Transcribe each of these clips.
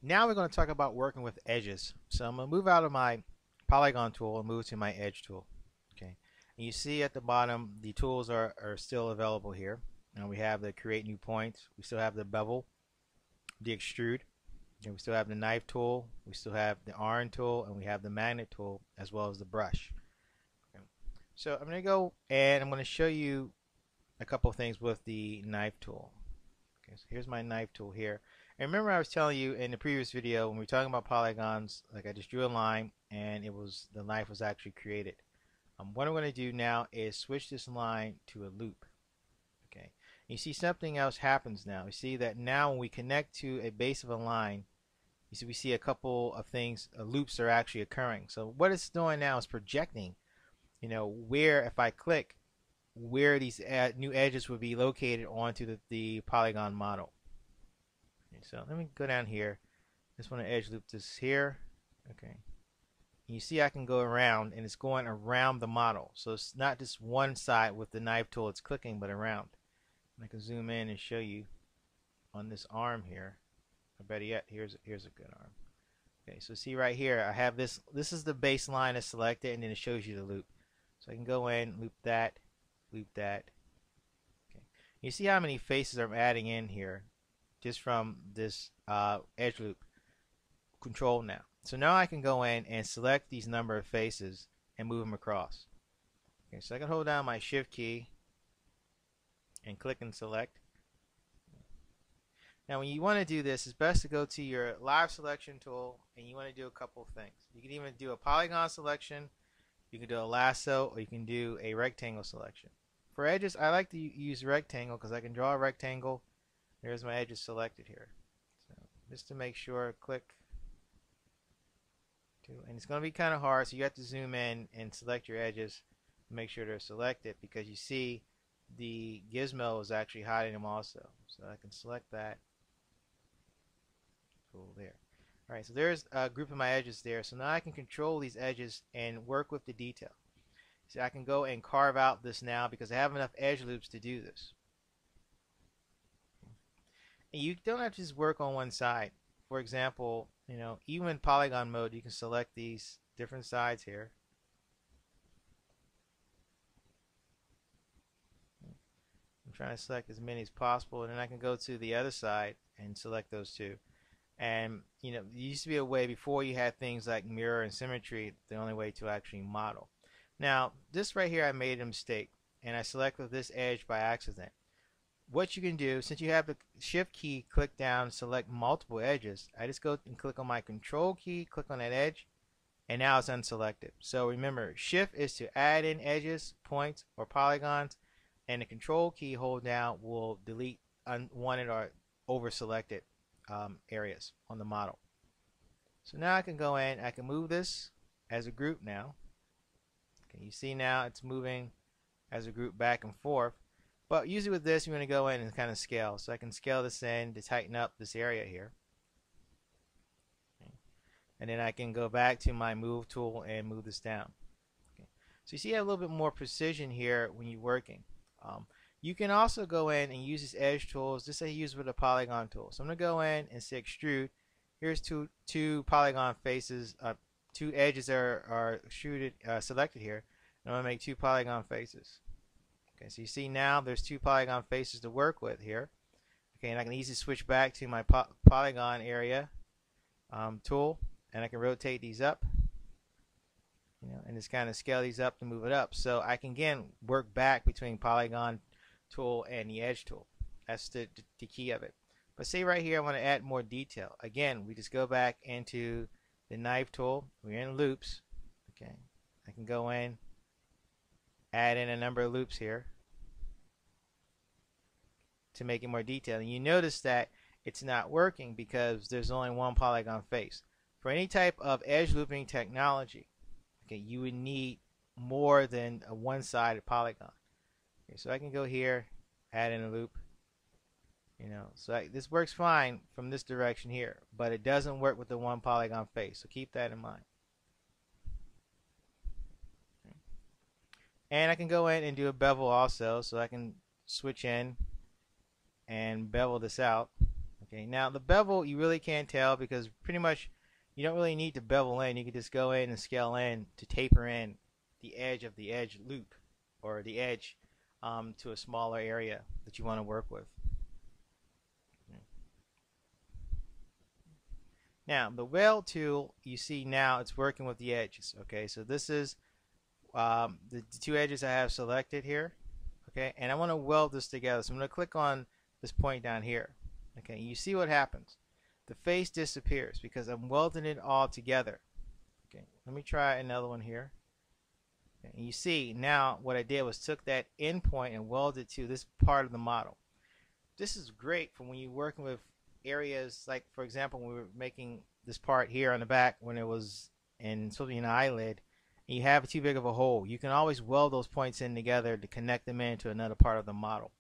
Now we're going to talk about working with edges. So I'm going to move out of my polygon tool and move to my edge tool. Okay. And you see at the bottom the tools are still available here. And we have the create new points. We still have the bevel, the extrude. And we still have the knife tool. We still have the iron tool, and we have the magnet tool as well as the brush. Okay. So I'm going to go and I'm going to show you a couple of things with the knife tool. Okay, so here's my knife tool here. And remember I was telling you in the previous video when we were talking about polygons, like I just drew a line and the knife was actually created. What I'm going to do now is switch this line to a loop. Okay, you see something else happens now. You see that now when we connect to a base of a line, you see we see a couple of things, loops are actually occurring. So what it's doing now is projecting, where if I click, where these new edges would be located onto the polygon model. Okay, so let me go down here. Just want to edge loop this here. Okay. And you see I can go around and it's going around the model. So it's not just one side with the knife tool it's clicking, but around. And I can zoom in and show you on this arm here. Or better yet, here's a good arm. Okay, so see right here I have this is the baseline that's selected, and then it shows you the loop. So I can go in, loop that. Okay. You see how many faces I'm adding in here just from this edge loop control now. So now I can go in and select these number of faces and move them across. Okay, so I can hold down my shift key and click and select. Now when you want to do this, it's best to go to your live selection tool and you want to do a couple of things. You can even do a polygon selection, you can do a lasso, or you can do a rectangle selection. For edges, I like to use rectangle because I can draw a rectangle. There's my edges selected here. So just to make sure, click. And it's going to be kind of hard, so you have to zoom in and select your edges to make sure they're selected, because you see the gizmo is actually hiding them also. So I can select that. Cool, there. Alright, so there's a group of my edges there. So now I can control these edges and work with the detail. So I can go and carve out this now because I have enough edge loops to do this. And you don't have to just work on one side. For example, even in polygon mode, you can select these different sides here. I'm trying to select as many as possible, and then I can go to the other side and select those two. And there used to be a way before you had things like mirror and symmetry, the only way to actually model. Now, this right here I made a mistake, and I selected this edge by accident. What you can do, since you have the shift key, click down, select multiple edges. I just go and click on my control key, click on that edge, and now it's unselected. So remember, shift is to add in edges, points, or polygons, and the control key hold down will delete unwanted or over selected areas on the model. So now I can go in, I can move this as a group now. Okay, you see now it's moving as a group back and forth. But usually with this, you're going to go in and kind of scale. So I can scale this in to tighten up this area here. Okay. And then I can go back to my move tool and move this down. Okay. So you see I have a little bit more precision here when you're working. You can also go in and use these edge tools just as you use with a polygon tool. So I'm going to go in and say extrude. Here's two polygon faces, two edges are extruded, selected here. And I'm going to make two polygon faces. Okay, so you see now there's two polygon faces to work with here. Okay, and I can easily switch back to my polygon area tool, and I can rotate these up, and just kind of scale these up to move it up. So I can again work back between polygon tool and the edge tool. That's the key of it. But say right here I want to add more detail. Again, we just go back into the knife tool. We're in loops. Okay, I can go in, add in a number of loops here to make it more detailed. And you notice that it's not working because there's only one polygon face. For any type of edge looping technology, okay, you would need more than a one-sided polygon. Okay, so I can go here, add in a loop. So this works fine from this direction here, but it doesn't work with the one polygon face. So keep that in mind. And I can go in and do a bevel also, so I can switch in and bevel this out. Okay, now the bevel you really can't tell because pretty much you don't really need to bevel in. You can just go in and scale in to taper in the edge of the edge loop or the edge to a smaller area that you want to work with. Now the weld tool, you see now it's working with the edges. Okay, so this is the two edges I have selected here. Okay, and I want to weld this together. So I'm going to click on this point down here. Okay, you see what happens. The face disappears because I'm welding it all together. Okay, let me try another one here. Okay, and you see now what I did was took that end point and welded it to this part of the model. This is great for when you're working with areas like, for example, when we were making this part here on the back when it was in supposed to be an eyelid, and you have too big of a hole. You can always weld those points in together to connect them into another part of the model.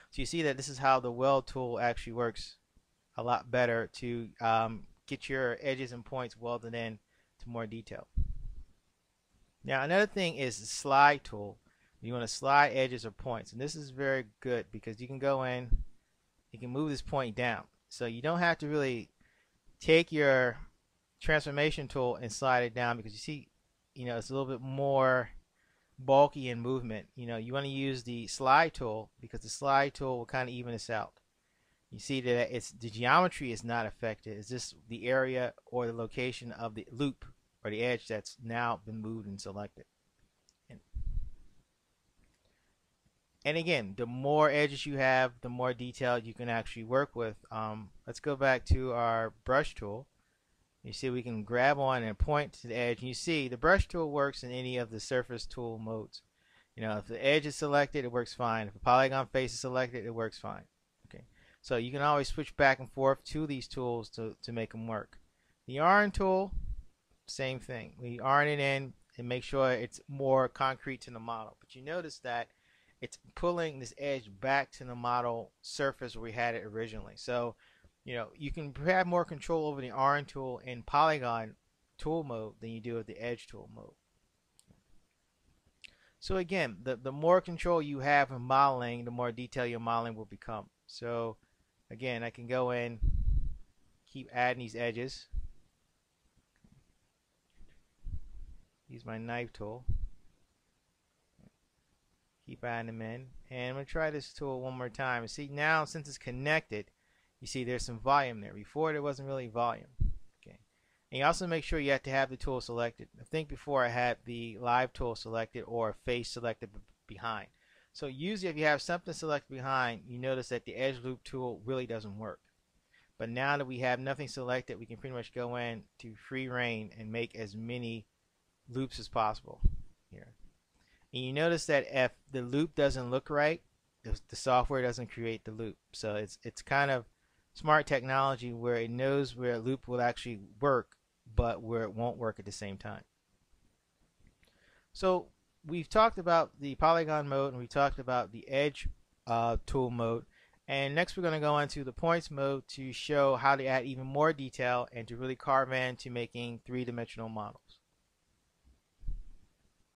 So you see that this is how the weld tool actually works a lot better to get your edges and points welded in to more detail. Now another thing is the slide tool. You want to slide edges or points, and this is very good because you can go in, you can move this point down. So you don't have to really take your transformation tool and slide it down because you see, it's a little bit more bulky in movement. You want to use the slide tool because the slide tool will kind of even this out. You see that the geometry is not affected. It's just the area or the location of the loop or the edge that's now been moved and selected. And again, the more edges you have, the more detail you can actually work with. Let's go back to our brush tool. You see we can grab on and point to the edge. And you see the brush tool works in any of the surface tool modes. If the edge is selected, it works fine. If a polygon face is selected, it works fine. Okay, so you can always switch back and forth to these tools to make them work. The iron tool, same thing. We iron it in and make sure it's more concrete to the model. But you notice that it's pulling this edge back to the model surface where we had it originally. So, you can have more control over the iron tool in polygon tool mode than you do with the edge tool mode. So again, the more control you have in modeling, the more detail your modeling will become. So again, I can go in, keep adding these edges. Use my knife tool. Keep adding them in. And I'm going to try this tool one more time. And see now, since it's connected, you see there's some volume there. Before there wasn't really volume. Okay. And you also make sure you have to have the tool selected. I think before I had the live tool selected or face selected behind. So usually if you have something selected behind, you notice that the edge loop tool really doesn't work. But now that we have nothing selected, we can pretty much go in to free reign and make as many loops as possible here. And you notice that if the loop doesn't look right, the software doesn't create the loop. So it's kind of smart technology where it knows where a loop will actually work, but where it won't work at the same time. So we've talked about the polygon mode and we talked about the edge tool mode. And next we're going to go into the points mode to show how to add even more detail and to really carve into making three-dimensional models.